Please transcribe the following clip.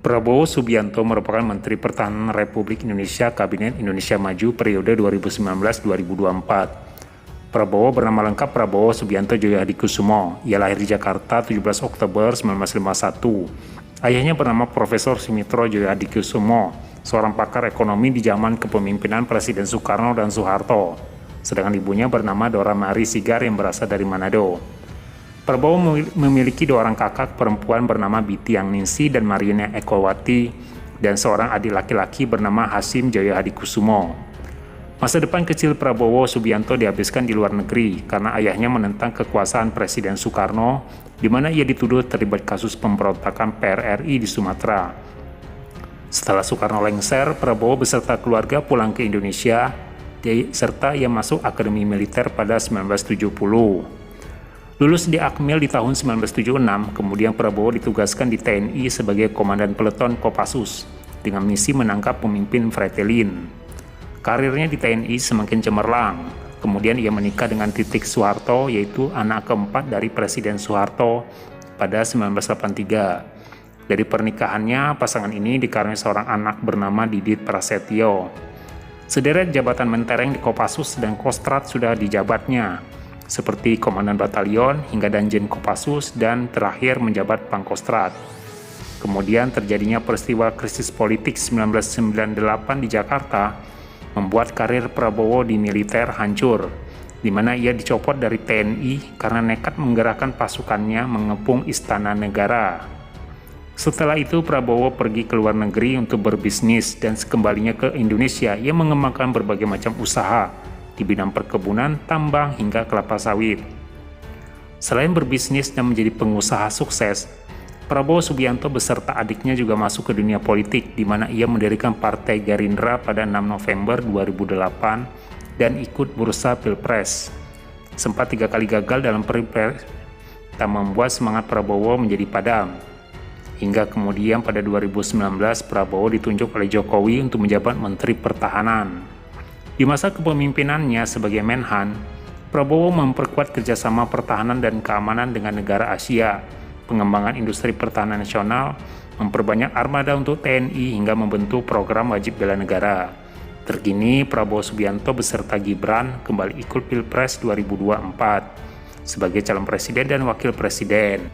Prabowo Subianto merupakan Menteri Pertahanan Republik Indonesia Kabinet Indonesia Maju periode 2019-2024. Prabowo bernama lengkap Prabowo Subianto Djoyohadikusumo. Ia lahir di Jakarta 17 Oktober 1951. Ayahnya bernama Profesor Sumitro Djoyohadikusumo, seorang pakar ekonomi di zaman kepemimpinan Presiden Soekarno dan Soeharto. Sedangkan ibunya bernama Dora Mari Sigar yang berasal dari Manado. Prabowo memiliki dua orang kakak perempuan bernama Bitiang Ningsi dan Mariana Ekowati, dan seorang adik laki-laki bernama Hasim Djoyohadikusumo. Masa depan kecil Prabowo Subianto dihabiskan di luar negeri karena ayahnya menentang kekuasaan Presiden Soekarno, di mana ia dituduh terlibat kasus pemberontakan PRRI di Sumatera. Setelah Soekarno lengser, Prabowo beserta keluarga pulang ke Indonesia, serta ia masuk Akademi Militer pada 1970. Lulus di Akmil di tahun 1976, kemudian Prabowo ditugaskan di TNI sebagai Komandan Peleton Kopassus dengan misi menangkap pemimpin Fretilin. Karirnya di TNI semakin cemerlang, kemudian ia menikah dengan Titik Soeharto, yaitu anak keempat dari Presiden Soeharto pada 1983. Dari pernikahannya, pasangan ini dikaruniai seorang anak bernama Didit Prasetyo. Sederet jabatan mentereng di Kopassus dan Kostrad sudah dijabatnya, seperti Komandan Batalion hingga Danjen Kopassus dan terakhir menjabat Pangkostrat. Kemudian terjadinya peristiwa krisis politik 1998 di Jakarta membuat karir Prabowo di militer hancur, di mana ia dicopot dari TNI karena nekat menggerakkan pasukannya mengepung Istana Negara. Setelah itu Prabowo pergi ke luar negeri untuk berbisnis dan sekembalinya ke Indonesia ia mengembangkan berbagai macam usaha di bidang perkebunan, tambang, hingga kelapa sawit. Selain berbisnis dan menjadi pengusaha sukses, Prabowo Subianto beserta adiknya juga masuk ke dunia politik, di mana ia mendirikan Partai Gerindra pada 6 November 2008 dan ikut bursa Pilpres. Sempat 3 kali gagal dalam Pilpres, tak membuat semangat Prabowo menjadi padam. Hingga kemudian pada 2019 Prabowo ditunjuk oleh Jokowi untuk menjabat Menteri Pertahanan. Di masa kepemimpinannya sebagai Menhan, Prabowo memperkuat kerjasama pertahanan dan keamanan dengan negara Asia, pengembangan industri pertahanan nasional, memperbanyak armada untuk TNI hingga membentuk program wajib bela negara. Terkini Prabowo Subianto beserta Gibran kembali ikut Pilpres 2024 sebagai calon presiden dan wakil presiden.